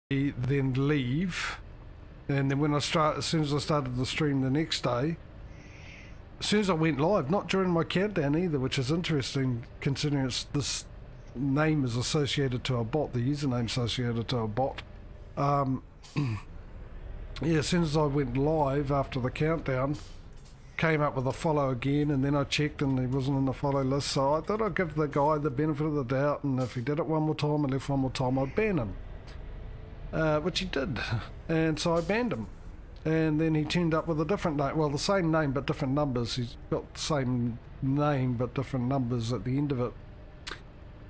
then leave, and then when as soon as I started the stream the next day, as soon as I went live, not during my countdown either, which is interesting considering this name is associated to a bot, the username associated to a bot. Yeah, as soon as I went live after the countdown, came up with a follow again, and then I checked and he wasn't on the follow list, so I thought I'd give the guy the benefit of the doubt, and if he did it one more time and left one more time, I'd ban him. Which he did, and so I banned him. And then he turned up with a different name, well, the same name but different numbers. He's got the same name but different numbers at the end of it.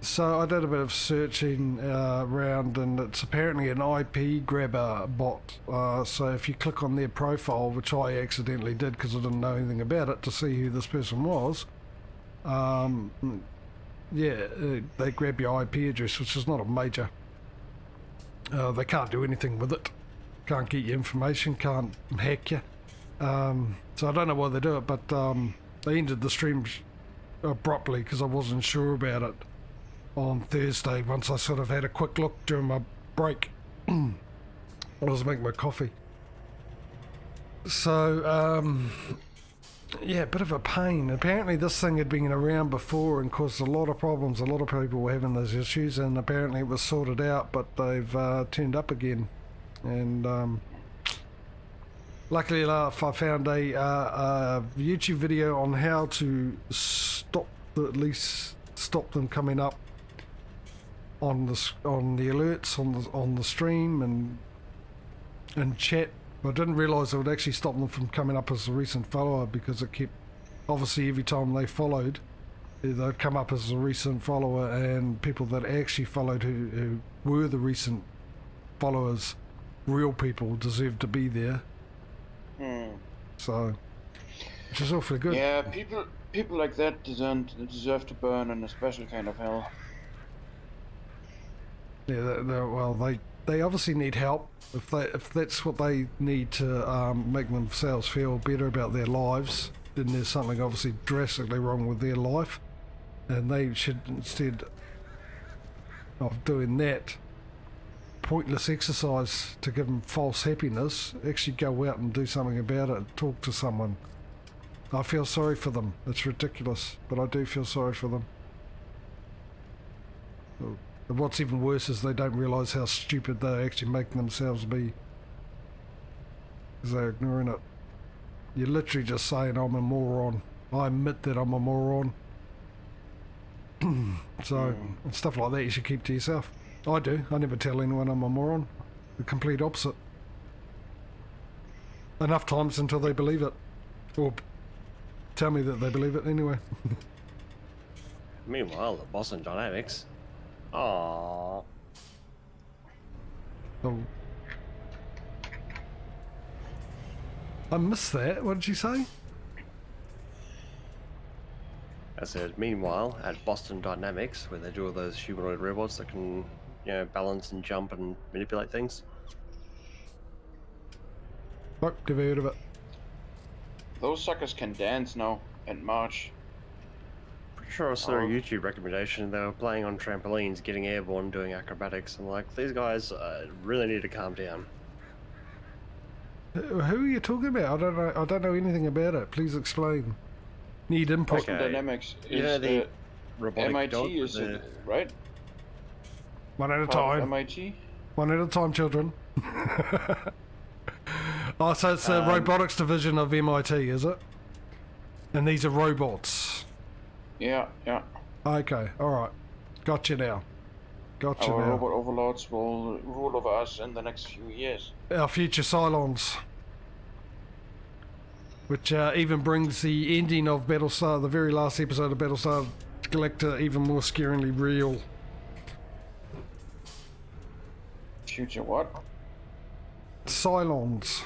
So I did a bit of searching around, and it's apparently an IP grabber bot. So if you click on their profile, which I accidentally did because I didn't know anything about it, to see who this person was, yeah, they grab your IP address, which is not a major. They can't do anything with it. Can't get your information, can't hack you. So I don't know why they do it, but they ended the stream abruptly because I wasn't sure about it on Thursday once I sort of had a quick look during my break. I was making my coffee. So, yeah, a bit of a pain. Apparently this thing had been around before and caused a lot of problems. A lot of people were having those issues, and apparently it was sorted out, but they've turned up again. And luckily enough, I found a YouTube video on how to at least stop them coming up on the alerts on the stream and chat. I didn't realise it would actually stop them from coming up as a recent follower, because it kept, obviously every time they followed, they'd come up as a recent follower, and people that actually followed who were the recent followers, real people, deserved to be there. So, which is awfully good. Yeah, people like that deserve to burn in a special kind of hell. Yeah, well, they obviously need help. If that's what they need to make themselves feel better about their lives, then there's something obviously drastically wrong with their life, and they should, instead of doing that pointless exercise to give them false happiness, actually go out and do something about it, talk to someone. I feel sorry for them. It's ridiculous, but I do feel sorry for them. And what's even worse is they don't realise how stupid they're actually making themselves be, because they're ignoring it. You're literally just saying, I'm a moron. I admit that I'm a moron. So, stuff like that you should keep to yourself. I do. I never tell anyone I'm a moron. The complete opposite. Enough times until they believe it. Or tell me that they believe it anyway. Meanwhile, the Boston Dynamics. Aww. Oh. I missed that. What did you say? I said, meanwhile, at Boston Dynamics, where they do all those humanoid robots that can, you know, balance and jump and manipulate things. Fuck, never heard of it. Those suckers can dance now and march. Pretty sure I saw a YouTube recommendation. They were playing on trampolines, getting airborne, doing acrobatics. I'm like, these guys really need to calm down. Who are you talking about? I don't know anything about it. Please explain. Need input. Boston Dynamics is the robotic MIT, dog is with it, right? One at a time. MIT? One at a time, children. Oh, so it's the robotics division of MIT, is it? And these are robots. Yeah, yeah. Okay, alright. Gotcha now. Gotcha Our now. robot overlords will rule over us in the next few years. Our future Cylons. Which even brings the ending of Battlestar, the very last episode of Battlestar Galactica, even more scaringly real. Future what? Cylons.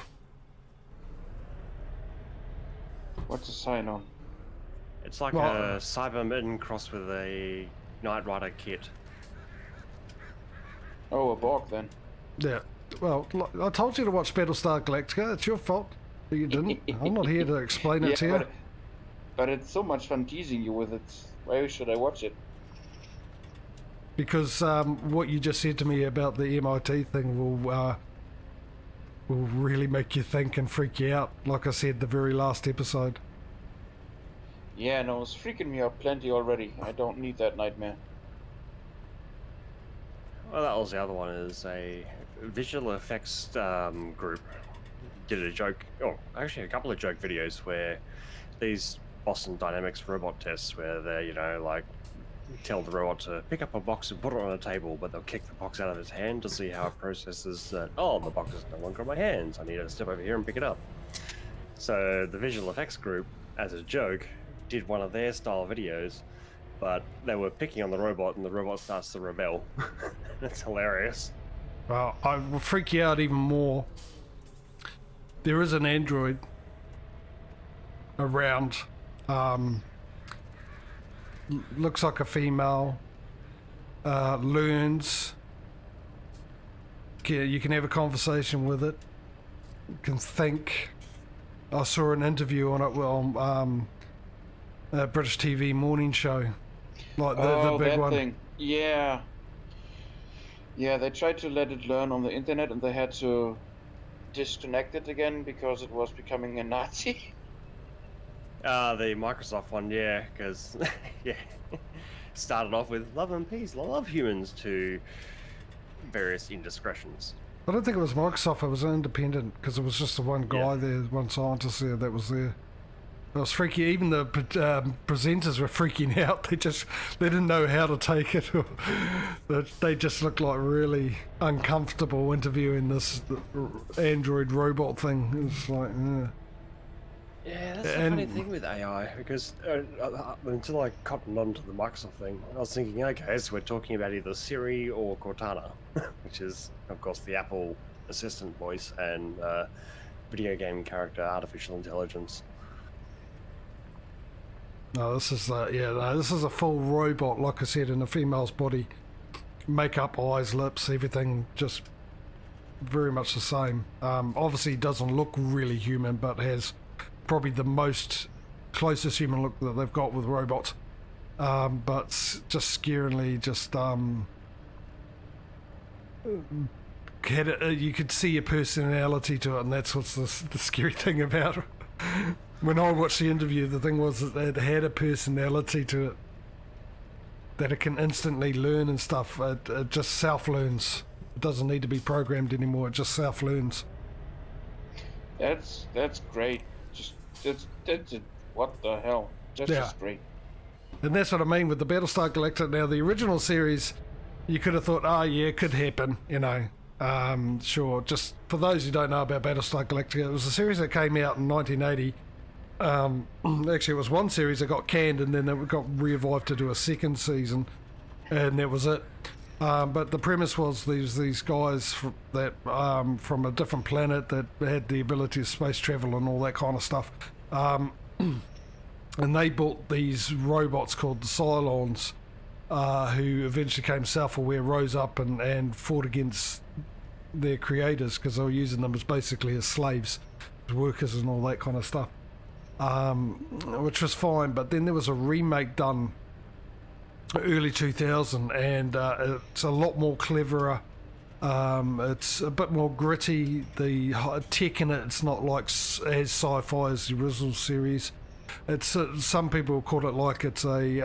What's a Cylon? It's like a Cyberman crossed with a Knight Rider kit. Oh, a Borg then. Yeah. Well, I told you to watch Battlestar Galactica. It's your fault that you didn't. I'm not here to explain it to you. But it's so much fun teasing you with it. Why should I watch it? because what you just said to me about the MIT thing will really make you think and freak you out, like I said the very last episode. Yeah, no, it's freaking me out plenty already. I don't need that nightmare. Well, that was the other one, is a visual effects group did a joke, oh, actually a couple of joke videos where these Boston Dynamics robot tests where they, like, tell the robot to pick up a box and put it on a table, but they'll kick the box out of its hand to see how it processes that, oh, the box is no longer in my hands, I need to step over here and pick it up. So the visual effects group, as a joke, did one of their style videos, but they were picking on the robot and the robot starts to rebel. That's hilarious. Well, I will freak you out even more. There is an android around, looks like a female, learns, you can have a conversation with it, can think. I saw an interview on it on a British TV morning show, like the big that one. thing. Yeah, they tried to let it learn on the internet and they had to disconnect it again because it was becoming a Nazi. The Microsoft one, yeah, because yeah, started off with love and peace, love humans, to various indiscretions. I don't think it was Microsoft, it was independent, because it was just the one guy there, one scientist there that was there. It was freaky. Even the presenters were freaking out. They didn't know how to take it. They just looked like really uncomfortable interviewing this android robot thing. It was like, yeah, that's the funny thing with AI, because until I cottoned on to the Microsoft thing, I was thinking, okay, so we're talking about either Siri or Cortana, which is, of course, the Apple assistant voice and video game character artificial intelligence. No, this is this is a full robot, like I said, in a female's body. Makeup, eyes, lips, everything just very much the same. Obviously doesn't look really human, but has probably the most closest human look that they've got with robots. But just scarily, you could see a personality to it, and that's what's the scary thing about it. When I watched the interview, the thing was that it had a personality to it, that it can instantly learn and stuff. It just self-learns. It doesn't need to be programmed anymore. It just self-learns. That's great. That's what the hell? That's just great. And that's what I mean with the Battlestar Galactica. Now, the original series, you could have thought, oh yeah, it could happen, sure. Just for those who don't know about Battlestar Galactica, it was a series that came out in 1980. Actually, it was one series that got canned, and then it got revived to do a second season, and that was it. But the premise was these guys from a different planet that had the ability to space travel and all that kind of stuff. And they built these robots called the Cylons, who eventually became self-aware, rose up and fought against their creators because they were using them as basically as slaves, as workers and all that kind of stuff, which was fine. But then there was a remake done early 2000, and it's a lot more cleverer. It's a bit more gritty. The tech in it's not like as sci-fi as the original series. It's some people call it like it's a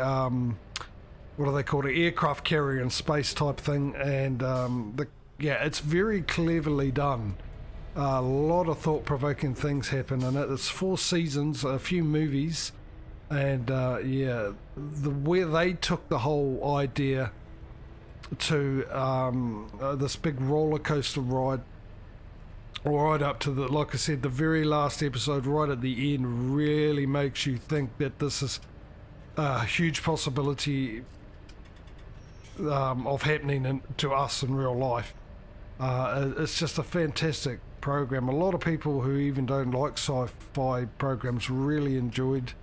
what do they call it, aircraft carrier in space type thing, and it's very cleverly done. A lot of thought-provoking things happen in it. It's 4 seasons, a few movies, and where they took the whole idea to this big roller coaster ride, right up to like I said, the very last episode, right at the end, really makes you think that this is a huge possibility of happening to us in real life. It's just a fantastic program. A lot of people who even don't like sci-fi programs really enjoyed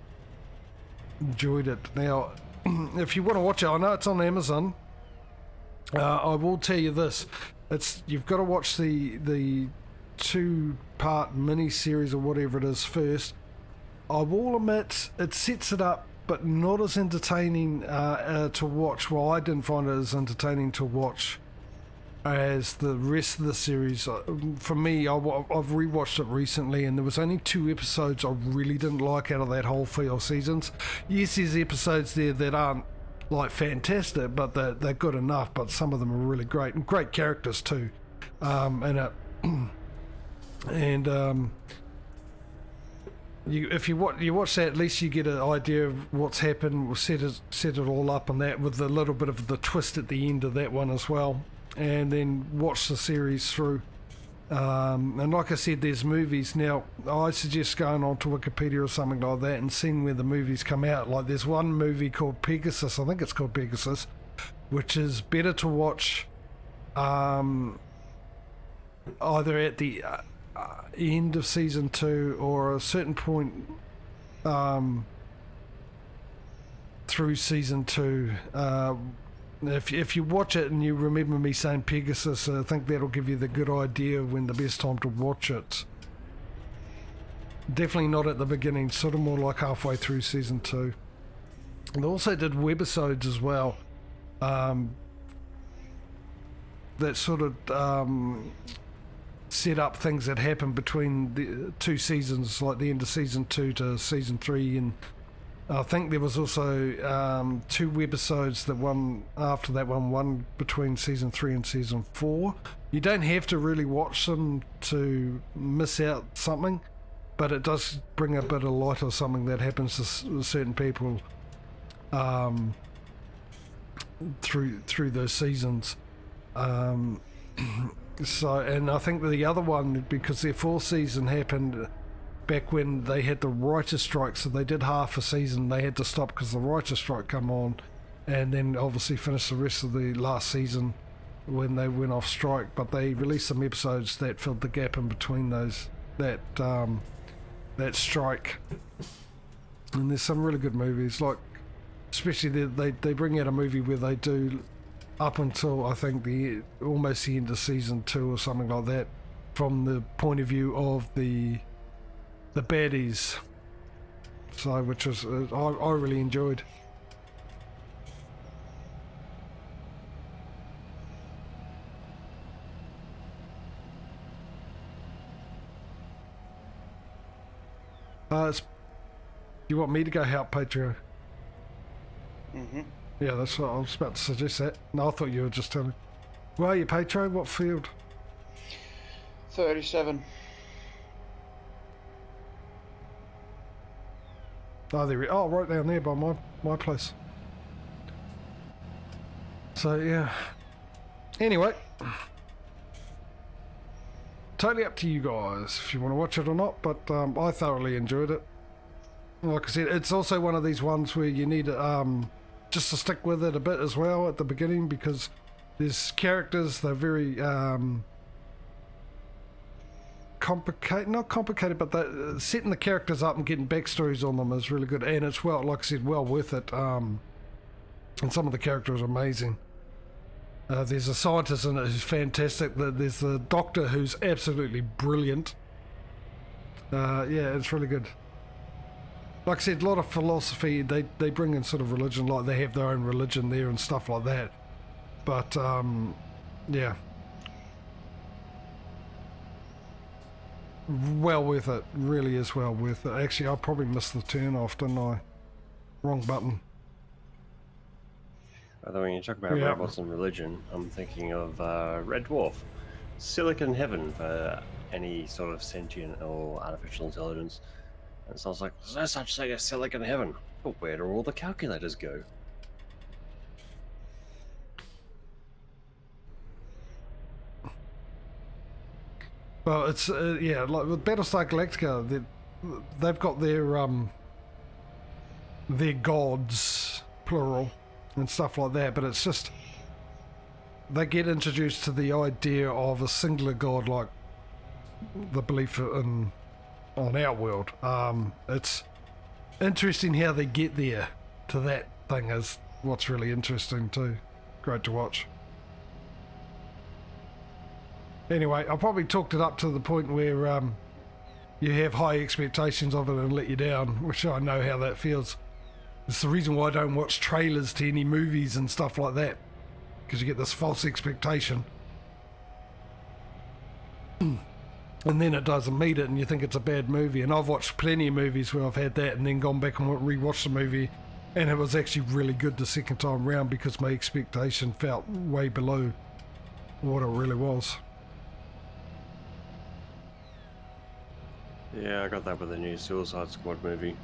it. Now, if you want to watch it, I know it's on Amazon. I will tell you this: you've got to watch the 2-part mini series or whatever it is first. I will admit it sets it up but not as entertaining to watch. Well, I didn't find it as entertaining to watch as the rest of the series. For me, I've rewatched it recently, and there was only 2 episodes I really didn't like out of that whole 4 seasons. Yes, there's episodes there that aren't like fantastic, but they're good enough. But some of them are really great, and great characters too. If you watch that, at least you get an idea of what's happened. We'll set it all up on that, with a little bit of the twist at the end of that one as well, and then watch the series through. And like I said, there's movies now. I suggest going on to Wikipedia or something like that and seeing where the movies come out. Like there's one movie called Pegasus, I think it's called Pegasus, which is better to watch either at the end of season 2 or a certain point through season 2. If you watch it and you remember me saying Pegasus, I think that'll give you the good idea of when the best time to watch it. Definitely not at the beginning, sort of more like halfway through season 2. And they also did webisodes as well, that sort of set up things that happened between the 2 seasons, like the end of season 2 to season 3, and I think there was also 2 webisodes, that one after that one between season 3 and season 4. You don't have to really watch them to miss out something, but it does bring a bit of light on something that happens to certain people through those seasons. So, and I think the other one, because their 4th season happened back when they had the writer's strike, so they did half a season, they had to stop because the writer's strike come on, and then obviously finished the rest of the last season when they went off strike. But they released some episodes that filled the gap in between those, that strike. And there's some really good movies, like especially they bring out a movie where they do up until I think almost the end of season 2 or something like that, from the point of view of the baddies. So, which was I really enjoyed. You want me to go help Patrio? Mm-hmm. Yeah, that's what I was about to suggest that. No, I thought you were just telling. Where are you, Patrio? What field? 37. Oh, right down there by my place. So, yeah. Anyway. Totally up to you guys if you want to watch it or not, but I thoroughly enjoyed it. Like I said, it's also one of these ones where you need just to stick with it a bit as well at the beginning, because there's characters, they're very not complicated, but setting the characters up and getting backstories on them is really good, and it's, well, like I said, well worth it. And some of the characters are amazing. There's a scientist in it who's fantastic. There's the doctor who's absolutely brilliant. Yeah, it's really good. Like I said, a lot of philosophy. They bring in sort of religion, like they have their own religion there and stuff like that. But yeah, well worth it. Really is well worth it. Actually, I probably missed the turn off, didn't I? Wrong button. Although when you talk about robots and religion, I'm thinking of Red Dwarf, Silicon Heaven for any sort of sentient or artificial intelligence. And so I was like, there's no such thing as Silicon Heaven. But where do all the calculators go? Well, it's yeah, like with Battlestar Galactica, they've got their gods, plural, and stuff like that, but it's just they get introduced to the idea of a singular god, like the belief on our world. It's interesting how they get there to that thing is what's really interesting too. Great to watch. Anyway, I probably talked it up to the point where you have high expectations of it and let you down, which I know how that feels. It's the reason why I don't watch trailers to any movies and stuff like that, because you get this false expectation. And then it doesn't meet it and you think it's a bad movie. And I've watched plenty of movies where I've had that and then gone back and rewatched the movie and it was actually really good the second time round because my expectation felt way below what it really was. Yeah, I got that with the new Suicide Squad movie.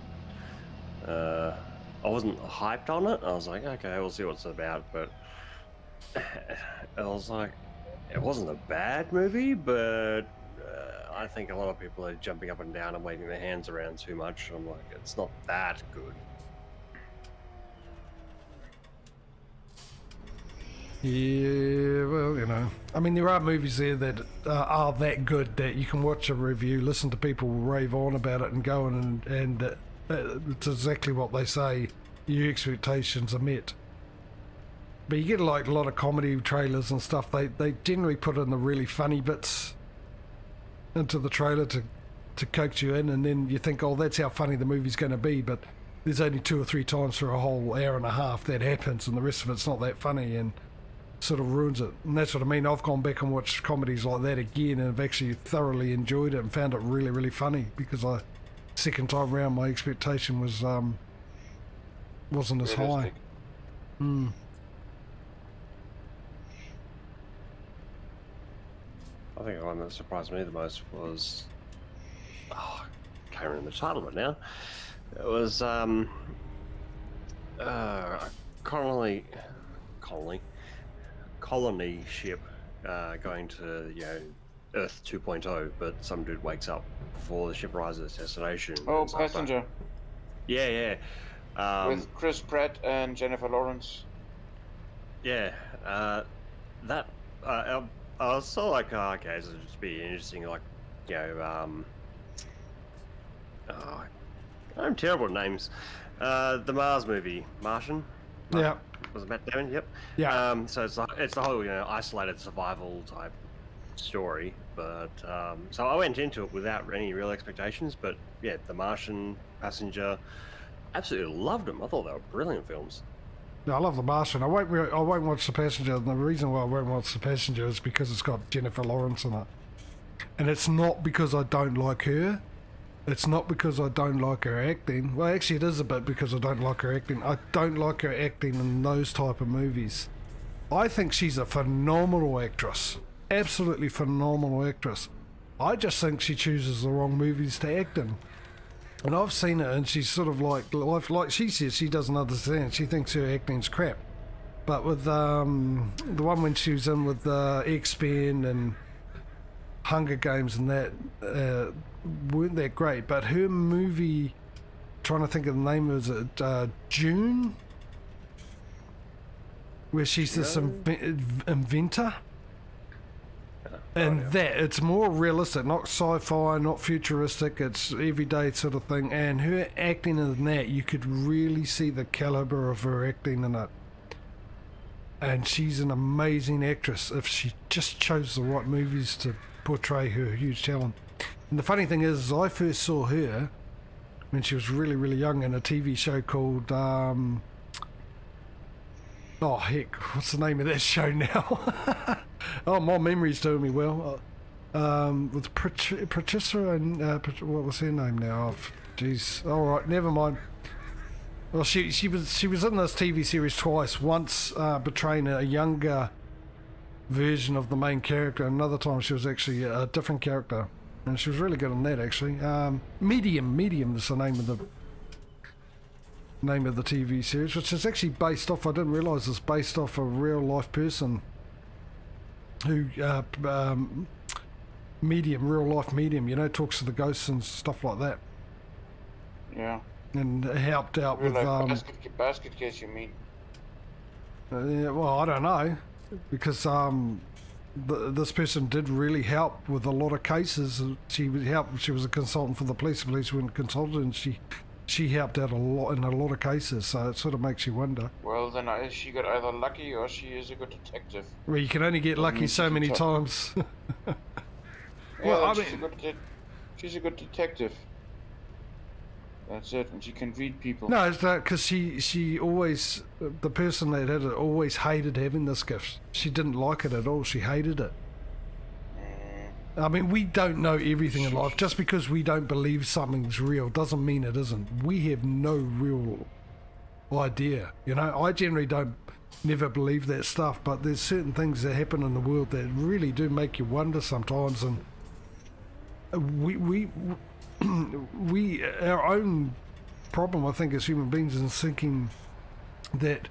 I wasn't hyped on it. I was like, okay, we'll see what it's about. But I was like, it wasn't a bad movie, but I think a lot of people are jumping up and down and waving their hands around too much. I'm like, it's not that good. Yeah, well, you know, I mean, there are movies there that are that good that you can watch a review, listen to people rave on about it and go on and it's exactly what they say, your expectations are met. But you get like a lot of comedy trailers and stuff, they generally put in the really funny bits into the trailer to coax you in, and then you think, oh, that's how funny the movie's going to be, but there's only 2 or 3 times for a whole hour and a half that happens and the rest of it's not that funny and sort of ruins it. And that's what I mean. I've gone back and watched comedies like that again and have actually thoroughly enjoyed it and found it really, really funny because second time round my expectation was wasn't as high. I think the one that surprised me the most was, I can't remember the title of it now. It was colony ship going to, you know, Earth 2.0, but some dude wakes up before the ship arrives at its destination. Oh, Passenger. Yeah, yeah. With Chris Pratt and Jennifer Lawrence. Yeah, that I was so like, oh, okay, this will just be interesting, like, you know, I'm terrible at names. The Mars movie, Martian. Yeah. Was it Matt Damon? Yep. Yeah. So it's the whole, you know, isolated survival type story, but so I went into it without any real expectations, but yeah, The Martian, Passenger, absolutely loved them. I thought they were brilliant films. No, I love The Martian. I won't watch The Passenger. And the reason why I won't watch The Passenger is because it's got Jennifer Lawrence in it. And it's not because I don't like her. It's not because I don't like her acting. Well, actually it is a bit because I don't like her acting. I don't like her acting in those type of movies. I think she's a phenomenal actress. Absolutely phenomenal actress. I just think she chooses the wrong movies to act in. And I've seen her and she's sort of like she says, she doesn't understand. She thinks her acting's crap. But with the one when she was in with X-Men and Hunger Games and that, weren't that great. But her movie, trying to think of the name, is it June? Where she's this inventor. And it's more realistic, not sci-fi, not futuristic, it's everyday sort of thing. And her acting in that, you could really see the caliber of her acting in it. And she's an amazing actress if she just chose the right movies to portray her huge talent. And the funny thing is I first saw her when she was really, really young in a TV show called, oh heck, what's the name of that show now? Oh, my memory's doing me well. With Patricia and what was her name now? Oh, jeez. All right, never mind. Well, she was in this TV series twice. Once portraying a younger version of the main character. Another time she was actually a different character, and she was really good on that actually. Medium is the name of the TV series, which is actually based off. I didn't realise it's based off a real life person. Who real life medium, you know, talks to the ghosts and stuff like that. Yeah. And helped out Real with basket case, you mean? Yeah, well, I don't know, because this person did really help with a lot of cases. She would help. She was a consultant for the police. The police weren't consulted, and she helped out a lot in a lot of cases, so it sort of makes you wonder. Well, then she got either lucky or she is a good detective. Well, you can only get lucky so many times. Well, I mean, she's a good detective. That's it, and she can read people. No, it's because she always, the person that had it always hated having this gift. She didn't like it at all. She hated it. I mean, we don't know everything in life. Just because we don't believe something's real doesn't mean it isn't. We have no real idea. You know, I generally never believe that stuff, but there's certain things that happen in the world that really do make you wonder sometimes, and we our own problem, I think, as human beings is thinking that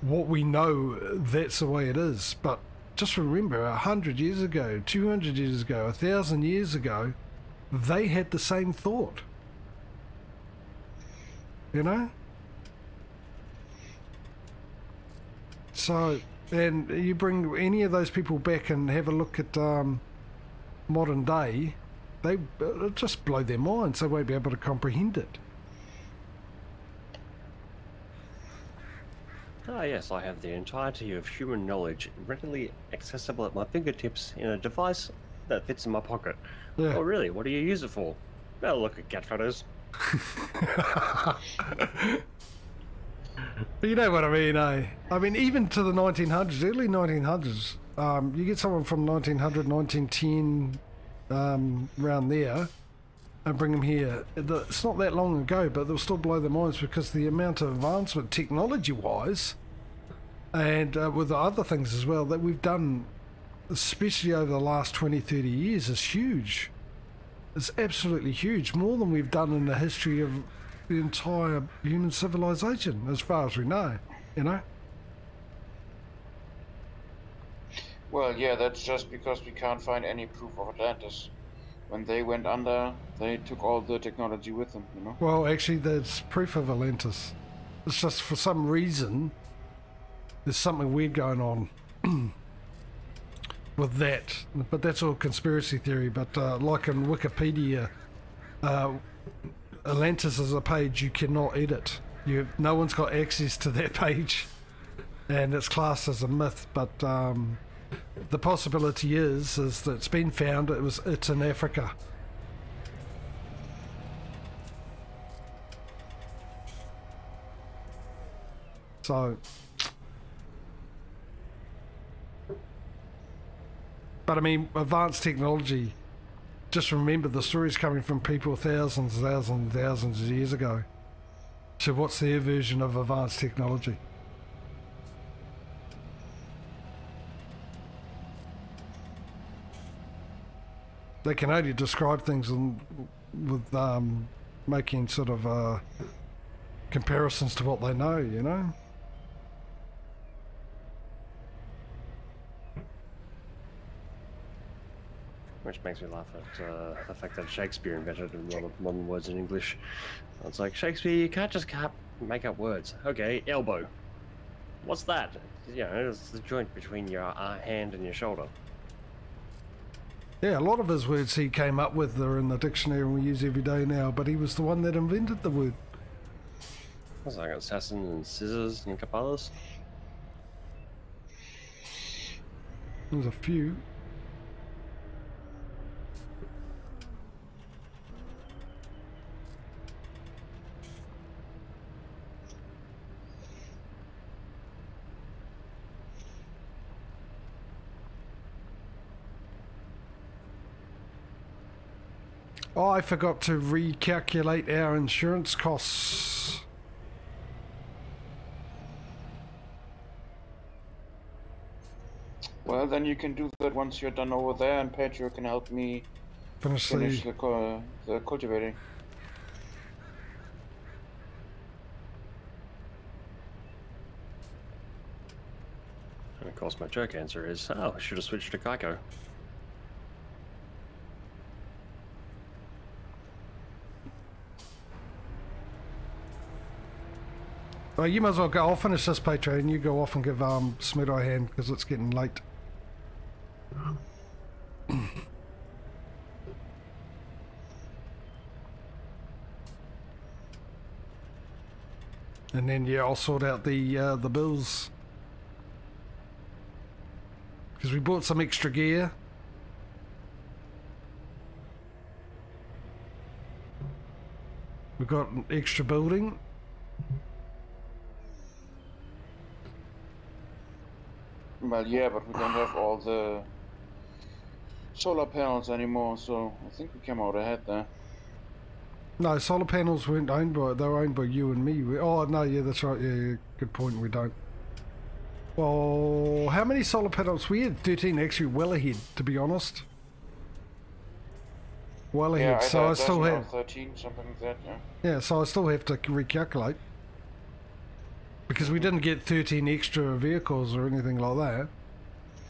what we know, that's the way it is. But just remember, 100 years ago, 200 years ago, 1,000 years ago, they had the same thought. You know? So, and you bring any of those people back and have a look at modern day, it'll just blow their minds. They won't be able to comprehend it. Ah yes, I have the entirety of human knowledge readily accessible at my fingertips in a device that fits in my pocket. Yeah. Oh really? What do you use it for? Well, look at cat photos. You know what I mean, eh? I mean, even to the 1900s, early 1900s, you get someone from 1900, 1910, around there, and bring them here. It's not that long ago, but they'll still blow their minds because the amount of advancement technology-wise, and with the other things as well, that we've done, especially over the last 20, 30 years, is huge. It's absolutely huge, more than we've done in the history of the entire human civilization, as far as we know, you know? Well, yeah, that's just because we can't find any proof of Atlantis. When they went under, they took all the technology with them, you know? Well, actually, there's proof of Atlantis. It's just for some reason, there's something weird going on with that. But that's all conspiracy theory. But like in Wikipedia, Atlantis is a page you cannot edit. No one's got access to that page, and it's classed as a myth. But the possibility is that it's been found. It's in Africa. So, but I mean, advanced technology. Just remember, the story's coming from people thousands of years ago. So what's their version of advanced technology? They can only describe things with making sort of comparisons to what they know, you know? Which makes me laugh at the fact that Shakespeare invented a lot of modern words in English. It's like, Shakespeare, you can't just make up words. Okay, elbow. What's that? You know, it's the joint between your hand and your shoulder. Yeah, a lot of his words he came up with are in the dictionary and we use every day now, but he was the one that invented the word. What's like assassin and scissors and a couple others? There's a few. Oh, I forgot to recalculate our insurance costs. Well, then you can do that once you're done over there, and Patrio can help me finish the cultivating. And of course my joke answer is, oh, I should have switched to Geico. Well, you might as well go. I'll finish this Patrio and you go off and give Smudo a hand because it's getting late. And then yeah, I'll sort out the bills because we bought some extra gear. We've got an extra building. Well, yeah, but we don't have all the solar panels anymore, so I think we came out ahead there. No, solar panels weren't owned by, they were owned by you and me. Oh, no, yeah, that's right. Yeah, good point, we don't. Well, how many solar panels? We had 13, actually well ahead, to be honest. Well ahead, Yeah, so I still have... 13, something like that, yeah. Yeah, so I still have to recalculate. Because we didn't get 13 extra vehicles or anything like that.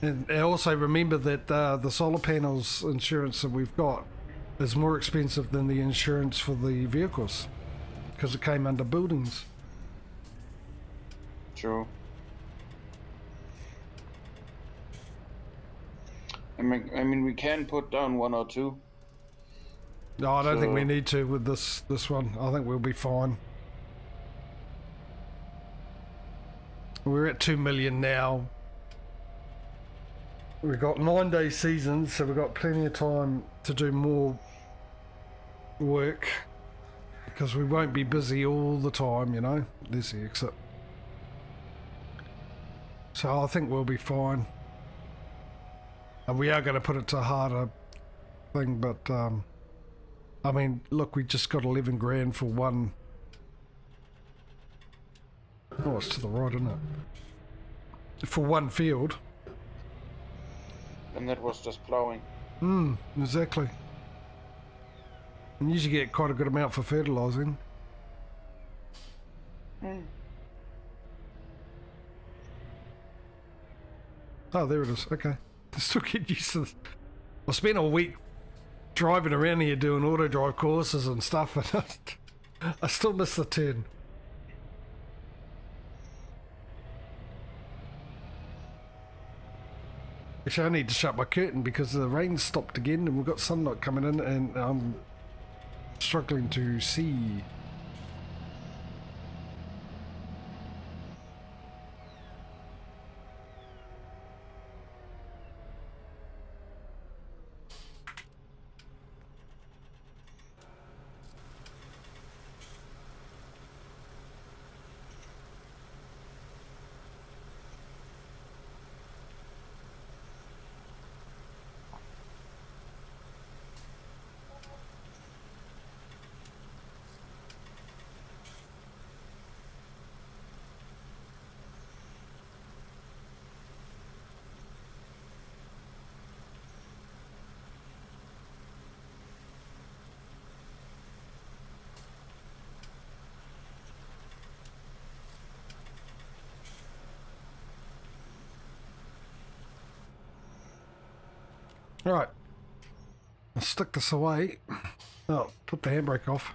And also remember that the solar panels insurance that we've got is more expensive than the insurance for the vehicles. Because it came under buildings. True. I mean, we can put down 1 or 2. No, I don't think we need to with this one. I think we'll be fine. We're at 2 million now. We've got 9-day seasons, so we've got plenty of time to do more work. Because we won't be busy all the time, you know. There's the exit. So I think we'll be fine. And we are going to put it to a harder thing, but I mean, look, we just got 11 grand for one. Oh, it's to the right, isn't it? For one field. And that was just plowing. Exactly. And you usually get quite a good amount for fertilising. Oh, there it is. Okay. Still get used to this. I spent a week driving around here doing auto drive courses and stuff, and I still miss the turn. Actually, I need to shut my curtain because the rain stopped again and we've got sunlight coming in and I'm struggling to see. Right, I'll stick this away. Oh, put the handbrake off.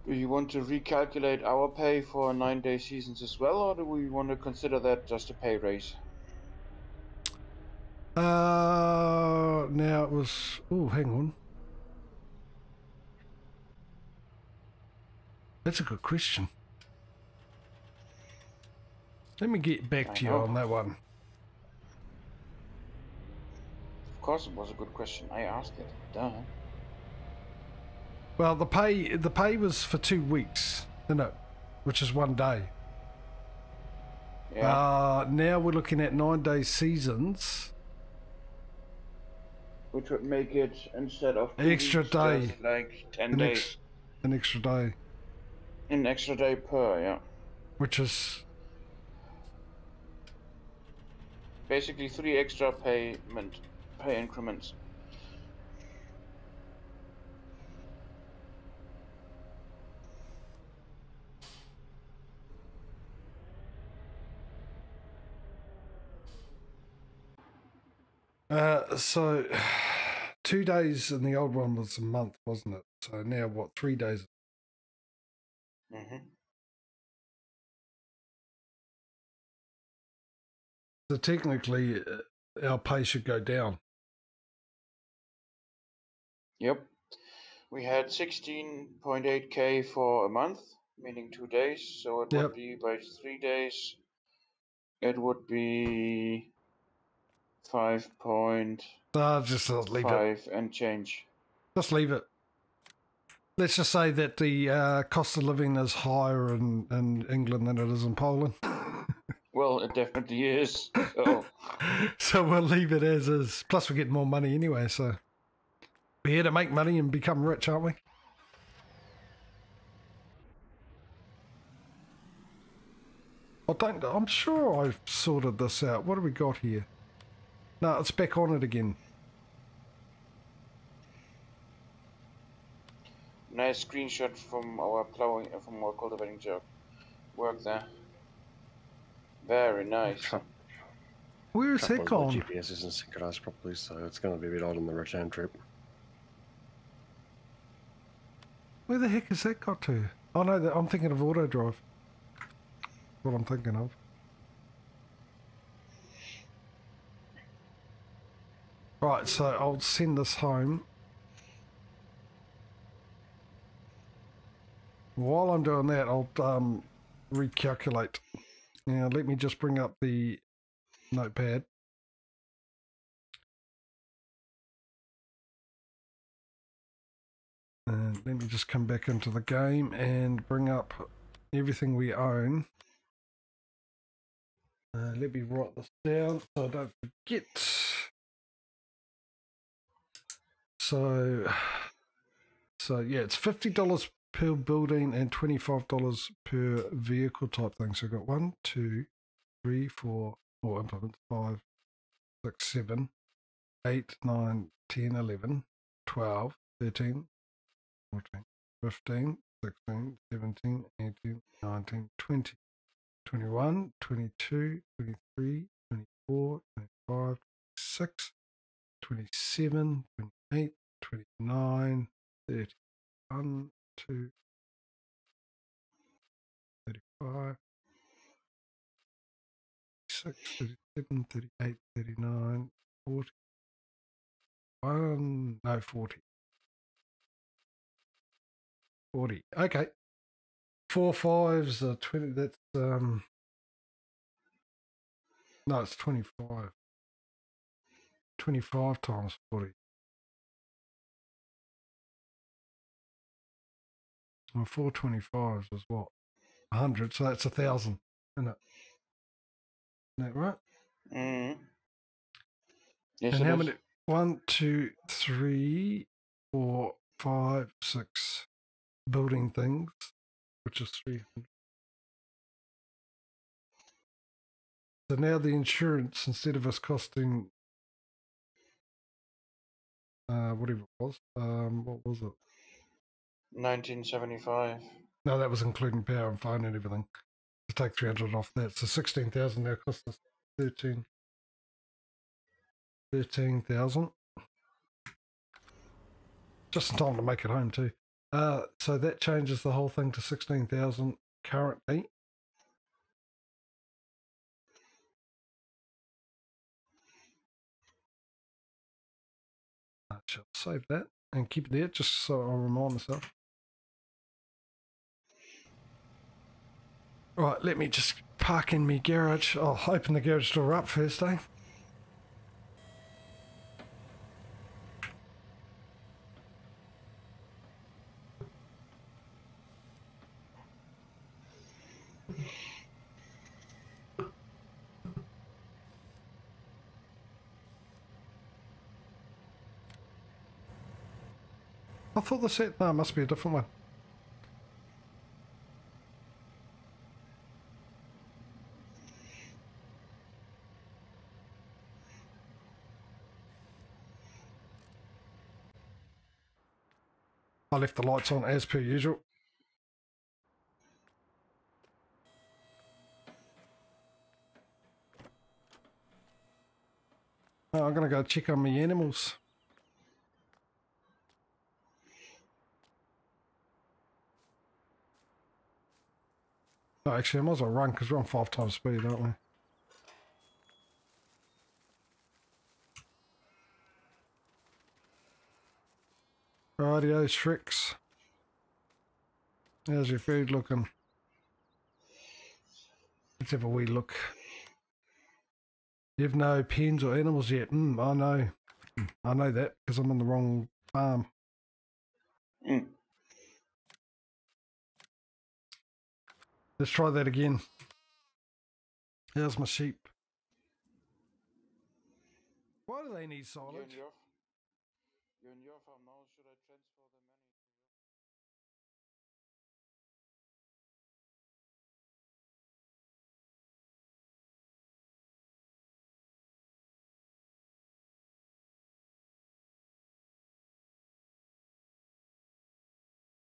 Do you want to recalculate our pay for 9-day seasons as well, or do we want to consider that just a pay raise? Now it was... Oh, hang on. That's a good question. Let me get back to you on that one. Of course it was a good question. I asked it. Duh. Well, the pay was for 2 weeks, isn't it? Which is 1 day. Yeah. Now we're looking at 9-day seasons. Which would make it, instead of An extra weeks, day. just like 10 days. An extra day. An extra day per, yeah. Which is... Basically 3 extra pay increments. So 2 days in the old one was a month, wasn't it? So now what, 3 days? So technically our pay should go down. Yep. We had 16.8k for a month, meaning 2 days. So it would be by 3 days. It would be 5.5 Just leave it. and change. Just leave it. Let's just say that the cost of living is higher in England than it is in Poland. Well, it definitely is. So. So we'll leave it as is. Plus we're getting more money anyway, so we're here to make money and become rich, aren't we? I'm sure I've sorted this out. What do we got here? No, it's back on it again. Nice screenshot from our cultivating job. Work there. Very nice. Where is that gone? GPS isn't synchronized properly, so it's going to be a bit odd on the return trip. Where the heck has that got to? Oh no, I'm thinking of auto drive. What I'm thinking of. Right, so I'll send this home. While I'm doing that, I'll recalculate. Now, let me just bring up the notepad. And let me just come back into the game and bring up everything we own. Let me write this down so I don't forget. So yeah, it's $50 per building and $25 per vehicle type thing. So I've got 1, 2, 3, 4, more implements, 5, 6, 7, 8, 9, 10, 11, 12, 13, 14, 15, 16, 17, 18, 19, 20, 21, 22, 23, 24, 25, 26, 27, 28, 29, 30, 1, 2, 35, 36, 37, 38, 39, 40, 40. 40. Okay. 4 5s are 20. That's no, it's 25. 25 times 40. Well, 4 25s is what? 100. So that's 1,000, isn't it? Isn't that right? Mm. Yes, and how many? 1, 2, 3, 4, 5, 6 building things, which is 300. So now the insurance, instead of us costing whatever it was, what was it? 1975. No, that was including power and phone and everything. To take 300 off that, so 16,000 now cost us 13,000. Just in time to make it home too. So that changes the whole thing to 16,000 currently. I shall save that and keep it there just so I'll remind myself. Right, let me just park in my garage. I'll open the garage door up first, eh? I thought the set, no, it must be a different one. I left the lights on as per usual. I'm going to go check on my animals. Oh, actually, I might as well run because we're on 5 times speed, aren't we? Rightio, Shreks. How's your food looking? Let's have a wee look. You have no pens or animals yet? I know. I know that because I'm on the wrong farm. Let's try that again. How's my sheep? Why do they need silage? You're in your farm now,